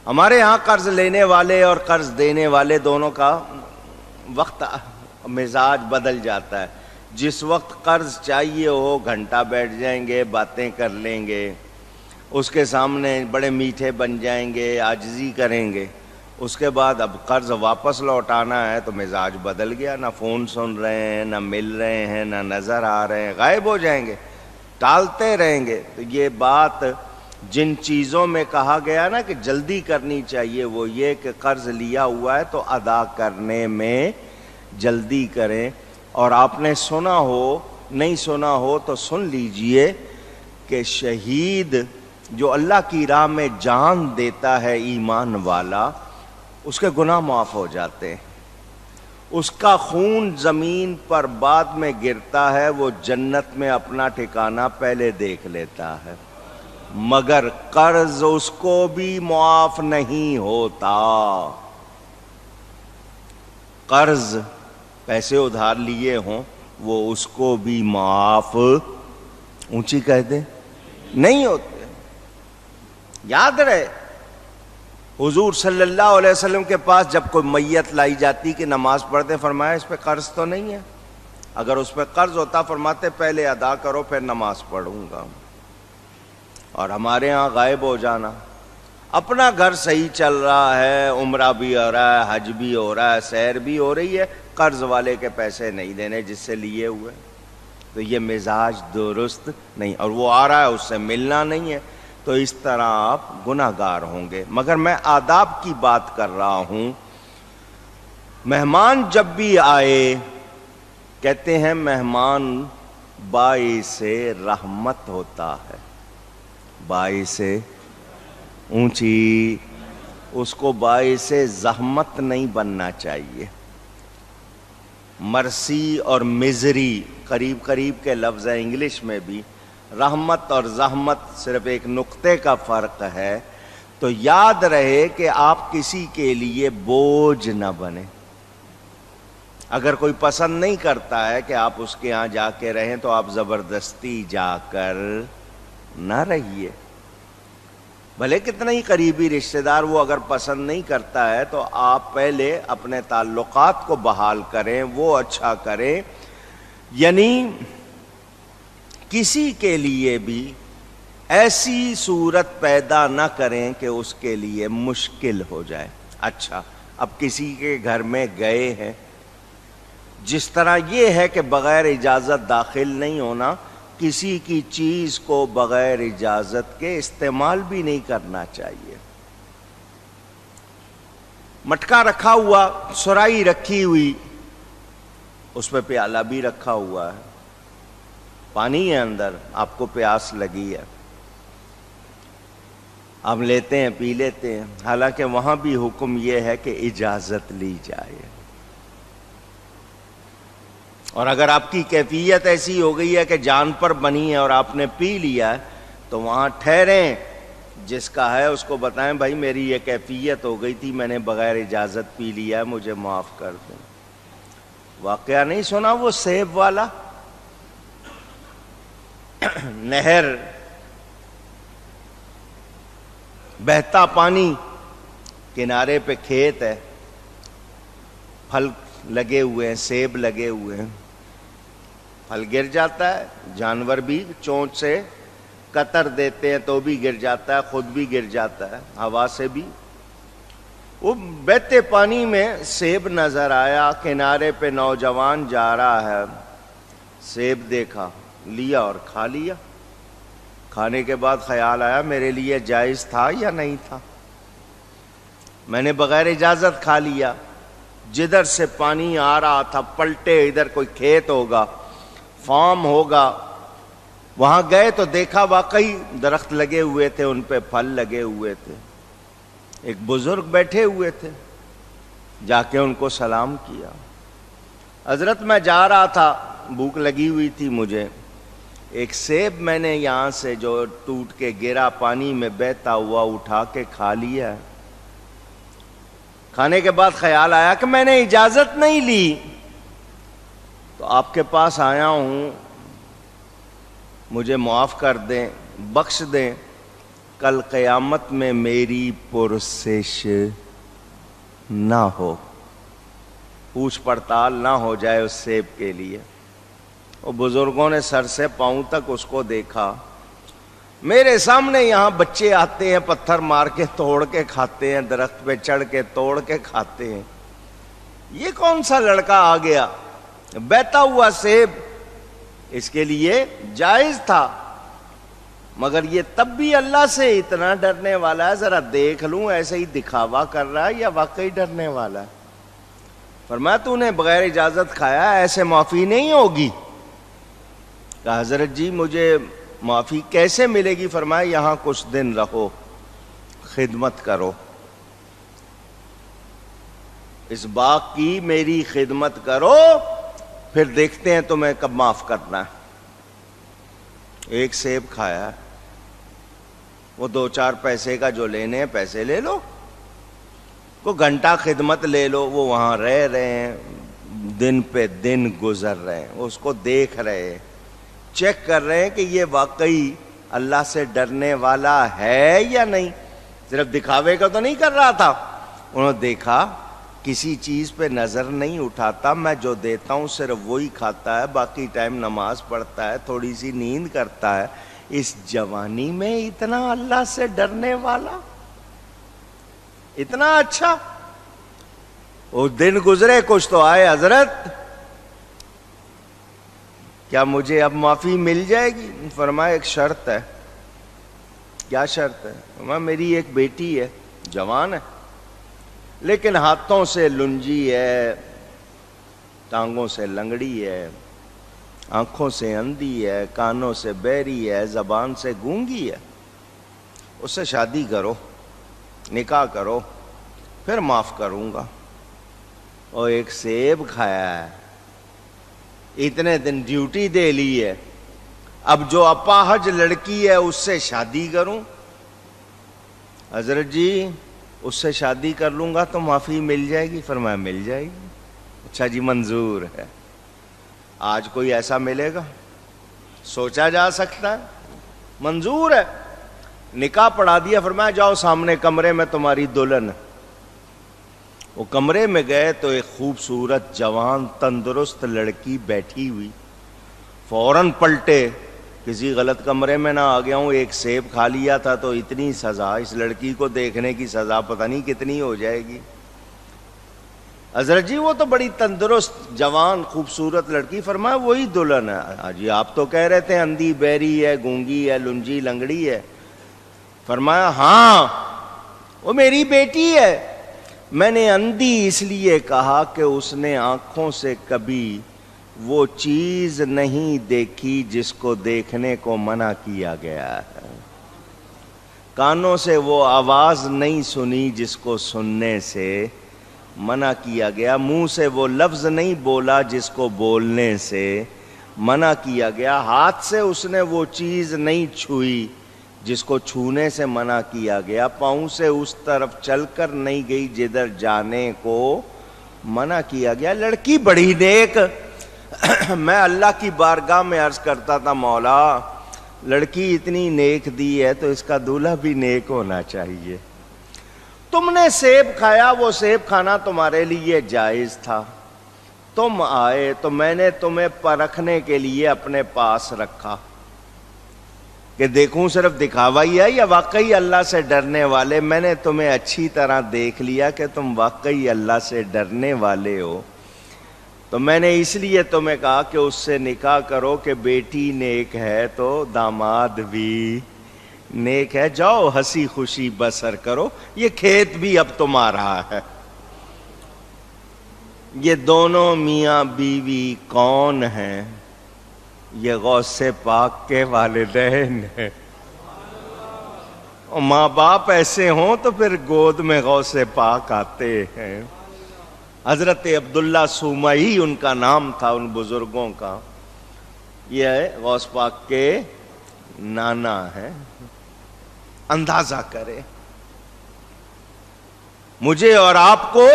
ہمارے ہاں قرض لینے والے اور قرض دینے والے دونوں کا وقت مزاج بدل جاتا ہے. جس وقت قرض چاہیے ہو گھنٹہ بیٹھ جائیں گے, باتیں کر لیں گے, اس کے سامنے بڑے میٹھے بن جائیں گے, عاجزی کریں گے. اس کے بعد اب قرض واپس لوٹانا ہے تو مزاج بدل گیا, نہ فون سن رہے ہیں, نہ مل رہے ہیں, نہ نظر آ رہے ہیں, غائب ہو جائیں گے, ٹالتے رہیں گے. تو یہ بات جن چیزوں میں کہا گیا نا کہ جلدی کرنی چاہیے, وہ یہ کہ قرض لیا ہوا ہے تو ادا کرنے میں جلدی کریں. اور آپ نے سنا ہو, نہیں سنا ہو تو سن لیجئے کہ شہید جو اللہ کی راہ میں جان دیتا ہے, ایمان والا, اس کے گناہ معاف ہو جاتے ہیں. اس کا خون زمین پر بعد میں گرتا ہے, وہ جنت میں اپنا ٹھکانہ پہلے دیکھ لیتا ہے, مگر قرض اس کو بھی معاف نہیں ہوتا. قرض پیسے ادھار لیے ہوں وہ اس کو بھی معاف, اونچی کہہ دیں, نہیں ہوتے. یاد رہے حضور صلی اللہ علیہ وسلم کے پاس جب کوئی میت لائی جاتی کہ نماز پڑھتے, فرمایا اس پہ قرض تو نہیں ہے؟ اگر اس پہ قرض ہوتا فرماتے پہلے ادا کرو پھر نماز پڑھوں گا. اور ہمارے ہاں غائب ہو جانا, اپنا گھر صحیح چل رہا ہے, عمرہ بھی ہو رہا ہے, حج بھی ہو رہا ہے, سیر بھی ہو رہی ہے, قرض والے کے پیسے نہیں دینے جس سے لیے ہوئے. تو یہ مزاج درست نہیں, اور وہ آ رہا ہے اس سے ملنا نہیں ہے, تو اس طرح آپ گناہ گار ہوں گے. مگر میں آداب کی بات کر رہا ہوں. مہمان جب بھی آئے, کہتے ہیں مہمان باعث رحمت ہوتا ہے, باعث اونچی, اس کو باعث زحمت نہیں بننا چاہیے. مرسی اور مزری قریب قریب کے لفظ ہیں انگلش میں بھی. رحمت اور زحمت صرف ایک نقطے کا فرق ہے. تو یاد رہے کہ آپ کسی کے لیے بوجھ نہ بنے. اگر کوئی پسند نہیں کرتا ہے کہ آپ اس کے ہاں جا کے رہیں تو آپ زبردستی جا کر نہ رہیے. بھلے کتنا ہی قریبی رشتہ دار, وہ اگر پسند نہیں کرتا ہے تو آپ پہلے اپنے تعلقات کو بحال کریں, وہ اچھا کریں. یعنی کسی کے لیے بھی ایسی صورت پیدا نہ کریں کہ اس کے لیے مشکل ہو جائے. اچھا, اب کسی کے گھر میں گئے ہیں, جس طرح یہ ہے کہ بغیر اجازت داخل نہیں ہونا, کسی کی چیز کو بغیر اجازت کے استعمال بھی نہیں کرنا چاہیے. مٹکا رکھا ہوا, سرائی رکھی ہوئی, اس پہ پیالہ بھی رکھا ہوا ہے, پانی ہے اندر, آپ کو پیاس لگی ہے, آپ لیتے ہیں پی لیتے ہیں. حالانکہ وہاں بھی حکم یہ ہے کہ اجازت لی جائے. اور اگر آپ کی کیفیت ایسی ہو گئی ہے کہ جان پر بنی ہے اور آپ نے پی لیا ہے تو وہاں ٹھہریں, جس کا ہے اس کو بتائیں بھائی میری یہ کیفیت ہو گئی تھی, میں نے بغیر اجازت پی لیا ہے, مجھے معاف کر دیں. واقعہ نہیں سنا وہ سیب والا؟ نہر, بہتا پانی, کنارے پہ کھیت ہے, پھل لگے ہوئے ہیں, سیب لگے ہوئے ہیں, پھل گر جاتا ہے, جانور بھی چونچ سے قطر دیتے ہیں تو بھی گر جاتا ہے, خود بھی گر جاتا ہے, ہوا سے بھی. وہ بہتے پانی میں سیب نظر آیا, کنارے پہ نوجوان جا رہا ہے, سیب دیکھا, لیا اور کھا لیا. کھانے کے بعد خیال آیا میرے لیے جائز تھا یا نہیں تھا, میں نے بغیر اجازت کھا لیا. جدھر سے پانی آ رہا تھا پلٹے, ادھر کوئی کھیت ہوگا, فارم ہوگا, وہاں گئے تو دیکھا واقعی درخت لگے ہوئے تھے, ان پہ پھل لگے ہوئے تھے. ایک بزرگ بیٹھے ہوئے تھے, جا کے ان کو سلام کیا. حضرت میں جا رہا تھا, بھوک لگی ہوئی تھی مجھے, ایک سیب میں نے یہاں سے جو ٹوٹ کے گرا پانی میں بہتا ہوا اٹھا کے کھا لیا. کھانے کے بعد خیال آیا کہ میں نے اجازت نہیں لی, تو آپ کے پاس آیا ہوں, مجھے معاف کر دیں, بخش دیں. کل قیامت میں میری پرسش نہ ہو، پوچھ پڑتال نہ ہو جائے اس سیب کے لیے۔ وہ بزرگوں نے سر سے پاؤں تک اس کو دیکھا۔ میرے سامنے یہاں بچے آتے ہیں، پتھر مار کے توڑ کے کھاتے ہیں، درخت پہ چڑھ کے توڑ کے کھاتے ہیں، یہ کون سا لڑکا آ گیا؟ بہتا ہوا سیب اس کے لیے جائز تھا، مگر یہ تب بھی اللہ سے اتنا ڈرنے والا ہے، ذرا دیکھ لوں ایسے ہی دکھاوا کر رہا ہے یا واقعی ڈرنے والا ہے۔ فرمایا تو نے بغیر اجازت کھایا، ایسے معافی نہیں ہوگی۔ کہا حضرت جی مجھے معافی کیسے ملے گی؟ فرمایا یہاں کچھ دن رہو، خدمت کرو، اس باغ کی میری خدمت کرو، پھر دیکھتے ہیں تمہیں کب معاف کرنا ہے۔ ایک سیب کھایا، وہ 2-4 پیسے کا جو لینے ہیں پیسے لے لو، کو گھنٹہ خدمت لے لو، وہ وہاں رہ رہے ہیں، دن پہ دن گزر رہے ہیں، وہ اس کو دیکھ رہے ہیں، چیک کر رہے ہیں کہ یہ واقعی اللہ سے ڈرنے والا ہے یا نہیں، صرف دکھاوے کا تو نہیں کر رہا تھا۔ انہوں نے دیکھا کسی چیز پہ نظر نہیں اٹھاتا، میں جو دیتا ہوں صرف وہی کھاتا ہے، باقی ٹائم نماز پڑھتا ہے، تھوڑی سی نیند کرتا ہے، اس جوانی میں اتنا اللہ سے ڈرنے والا، اتنا اچھا۔ وہ دن گزرے، کچھ تو آئے، حضرت کیا مجھے اب معافی مل جائے گی؟ فرمایا ایک شرط ہے۔ کیا شرط ہے؟ فرمایا میری ایک بیٹی ہے، جوان ہے، لیکن ہاتھوں سے لنجی ہے، ٹانگوں سے لنگڑی ہے، آنکھوں سے اندھی ہے، کانوں سے بہری ہے، زبان سے گونگی ہے، اس سے شادی کرو، نکاح کرو، پھر معاف کروں گا۔ اور ایک سیب کھایا ہے، اتنے دن ڈیوٹی دے لی ہے، اب جو اپاہج لڑکی ہے اس سے شادی کروں؟ حضرت جی اس سے شادی کر لوں گا تو معافی مل جائے گی؟ فرمایا مل جائے گی۔ اچھا جی منظور ہے۔ آج کوئی ایسا ملے گا؟ سوچا جا سکتا ہے؟ منظور ہے۔ نکاح پڑھا دیا، فرمایا جاؤ سامنے کمرے میں تمہاری دلہن۔ وہ کمرے میں گئے تو ایک خوبصورت جوان تندرست لڑکی بیٹھی ہوئی، فوراً پلٹے، کسی غلط کمرے میں نہ آ گیا ہوں، ایک سیب کھا لیا تھا تو اتنی سزا، اس لڑکی کو دیکھنے کی سزا پتہ نہیں کتنی ہو جائے گی۔ حضرت جی وہ تو بڑی تندرست جوان خوبصورت لڑکی، فرمایا وہی دلہن ہے۔ جی آپ تو کہہ رہے تھے اندھی بہری ہے، گونگی ہے، لنجی لنگڑی ہے۔ فرمایا ہاں وہ میری بیٹی ہے، میں نے اندھی اس لیے کہا کہ اس نے آنکھوں سے کبھی وہ چیز نہیں دیکھی جس کو دیکھنے کو منع کیا گیا ہے، کانوں سے وہ آواز نہیں سنی جس کو سننے سے منع کیا گیا، منہ سے وہ لفظ نہیں بولا جس کو بولنے سے منع کیا گیا، ہاتھ سے اس نے وہ چیز نہیں چھوئی جس کو چھونے سے منع کیا گیا، پاؤں سے اس طرف چل کر نہیں گئی جدھر جانے کو منع کیا گیا۔ لڑکی بڑی نیک۔ میں اللہ کی بارگاہ میں عرض کرتا تھا مولا لڑکی اتنی نیک دی ہے تو اس کا دولہا بھی نیک ہونا چاہیے۔ تم نے سیب کھایا، وہ سیب کھانا تمہارے لیے جائز تھا، تم آئے تو میں نے تمہیں پرکھنے کے لیے اپنے پاس رکھا کہ دیکھوں صرف دکھاوا ہی ہے یا واقعی اللہ سے ڈرنے والے۔ میں نے تمہیں اچھی طرح دیکھ لیا کہ تم واقعی اللہ سے ڈرنے والے ہو، تو میں نے اس لیے تمہیں کہا کہ اس سے نکاح کرو کہ بیٹی نیک ہے تو داماد بھی نیک ہے، جاؤ ہنسی خوشی بسر کرو، یہ کھیت بھی اب تمہارا ہے۔ یہ دونوں میاں بیوی کون ہیں؟ یہ غوث پاک کے والدین ہیں۔ اور ماں باپ ایسے ہوں تو پھر گود میں غوث پاک آتے ہیں۔ حضرت عبداللہ سومئی ان کا نام تھا، ان بزرگوں کا۔ یہ غوث پاک کے نانا ہے۔ اندازہ کرے، مجھے اور آپ کو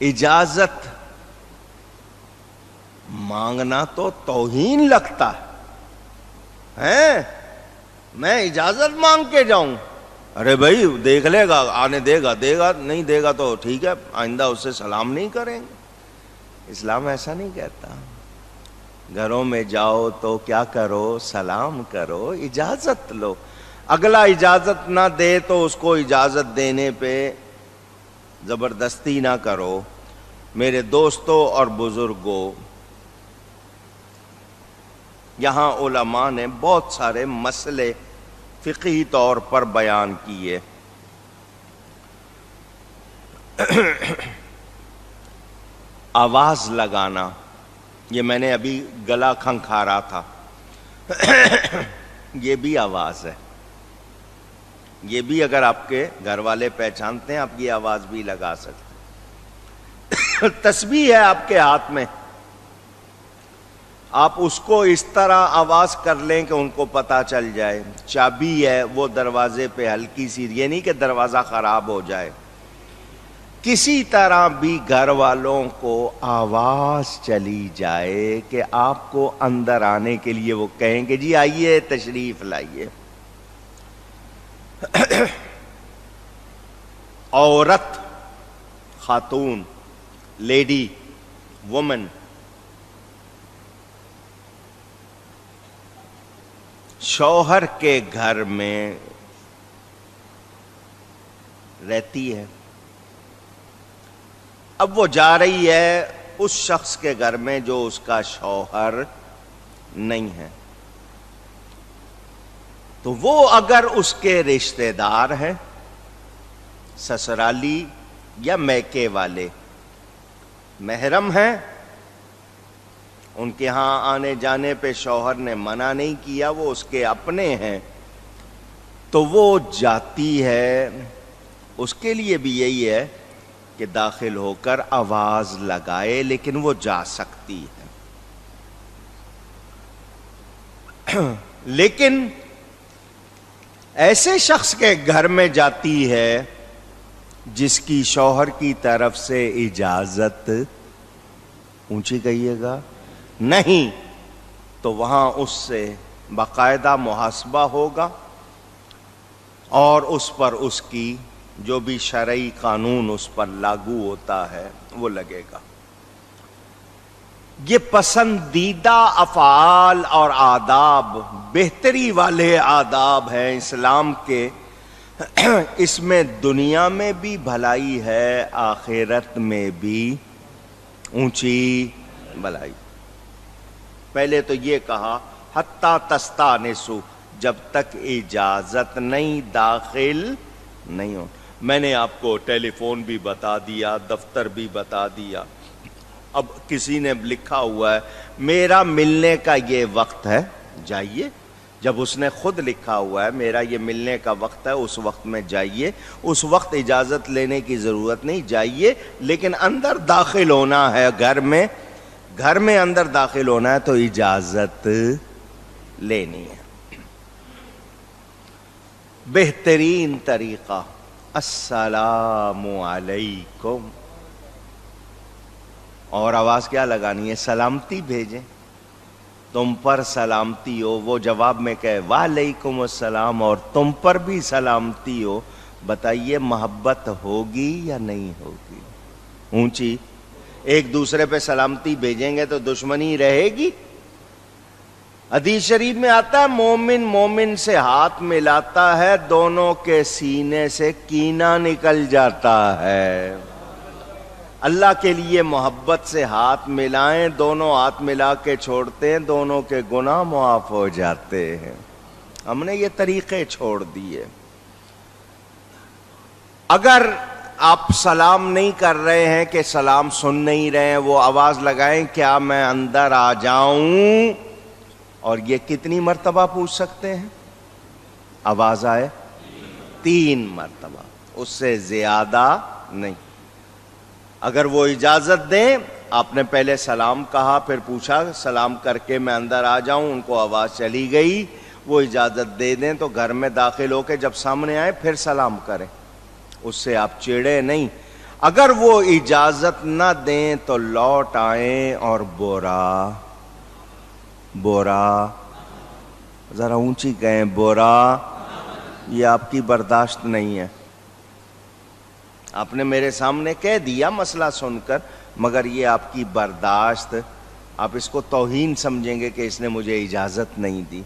اجازت مانگنا تو توہین لگتا ہے، میں اجازت مانگ کے جاؤں؟ ارے بھائی دیکھ لے گا، آنے دے گا، نہیں دے گا تو ٹھیک ہے، آئندہ اس سے سلام نہیں کریں گے۔ اسلام ایسا نہیں کہتا۔ گھروں میں جاؤ تو کیا کرو؟ سلام کرو، اجازت لو۔ اگلا اجازت نہ دے تو اس کو اجازت دینے پہ زبردستی نہ کرو۔ میرے دوستوں اور بزرگوں، یہاں علماء نے بہت سارے مسئلے فقہی طور پر بیان کیے۔ آواز لگانا، یہ میں نے ابھی گلا کھنکھارا تھا، یہ بھی آواز ہے۔ یہ بھی اگر آپ کے گھر والے پہچانتے ہیں، آپ یہ آواز بھی لگا سکتے۔ تسبیح ہے آپ کے ہاتھ میں، آپ اس کو اس طرح آواز کر لیں کہ ان کو پتا چل جائے۔ چابی ہے، وہ دروازے پہ ہلکی سی، یہ نہیں کہ دروازہ خراب ہو جائے، کسی طرح بھی گھر والوں کو آواز چلی جائے کہ آپ کو اندر آنے کے لیے وہ کہیں کہ جی آئیے، تشریف لائیے۔ عورت، خاتون، لیڈی، وومن، شوہر کے گھر میں رہتی ہے، اب وہ جا رہی ہے اس شخص کے گھر میں جو اس کا شوہر نہیں ہے، تو وہ اگر اس کے رشتہ دار ہیں، سسرالی یا میکے والے، محرم ہیں، ان کے ہاں آنے جانے پہ شوہر نے منع نہیں کیا، وہ اس کے اپنے ہیں، تو وہ جاتی ہے۔ اس کے لیے بھی یہی ہے کہ داخل ہو کر آواز لگائے، لیکن وہ جا سکتی ہے۔ لیکن ایسے شخص کے گھر میں جاتی ہے جس کی شوہر کی طرف سے اجازت، اونچی کہیے گا، نہیں، تو وہاں اس سے باقاعدہ محاسبہ ہوگا اور اس پر اس کی جو بھی شرعی قانون اس پر لاگو ہوتا ہے وہ لگے گا۔ یہ پسندیدہ افعال اور آداب، بہتری والے آداب ہیں اسلام کے، اس میں دنیا میں بھی بھلائی ہے، آخرت میں بھی اونچی بھلائی۔ پہلے تو یہ کہا حتی تستانسوا، جب تک اجازت نہیں، داخل نہیں ہو۔ میں نے آپ کو ٹیلی فون بھی بتا دیا، دفتر بھی بتا دیا، اب کسی نے لکھا ہوا ہے میرا ملنے کا یہ وقت ہے، جائیے۔ جب اس نے خود لکھا ہوا ہے میرا یہ ملنے کا وقت ہے، اس وقت میں جائیے، اس وقت اجازت لینے کی ضرورت نہیں، جائیے، لیکن اندر داخل ہونا ہے، گھر میں اندر داخل ہونا ہے تو اجازت لینی ہے۔ بہترین طریقہ، السلام علیکم، اور آواز کیا لگانی ہے؟ سلامتی بھیجیں، تم پر سلامتی ہو، وہ جواب میں کہے وعلیکم السلام، اور تم پر بھی سلامتی ہو۔ بتائیے محبت ہوگی یا نہیں ہوگی؟ اونچی، ایک دوسرے پہ سلامتی بھیجیں گے تو دشمنی رہے گی؟ حدیث شریف میں آتا ہے مومن مومن سے ہاتھ ملاتا ہے، دونوں کے سینے سے کینہ نکل جاتا ہے۔ اللہ کے لیے محبت سے ہاتھ ملائیں، دونوں ہاتھ ملا کے چھوڑتے ہیں، دونوں کے گناہ معاف ہو جاتے ہیں۔ ہم نے یہ طریقے چھوڑ دیے۔ اگر آپ سلام نہیں کر رہے ہیں کہ سلام سن نہیں رہے ہیں، وہ آواز لگائیں کیا میں اندر آ جاؤں؟ اور یہ کتنی مرتبہ پوچھ سکتے ہیں؟ آواز آئے 3 مرتبہ، اس سے زیادہ نہیں۔ اگر وہ اجازت دیں، آپ نے پہلے سلام کہا، پھر پوچھا سلام کر کے میں اندر آ جاؤں، ان کو آواز چلی گئی، وہ اجازت دے دیں تو گھر میں داخل ہو کے جب سامنے آئے پھر سلام کریں، اس سے آپ چڑھے نہیں۔ اگر وہ اجازت نہ دیں تو لوٹ آئیں اور بورا ذرا اونچی کہیں برا، یہ آپ کی برداشت نہیں ہے. آپ نے میرے سامنے کہہ دیا مسئلہ سن کر، مگر یہ آپ کی برداشت، آپ اس کو توہین سمجھیں گے کہ اس نے مجھے اجازت نہیں دی.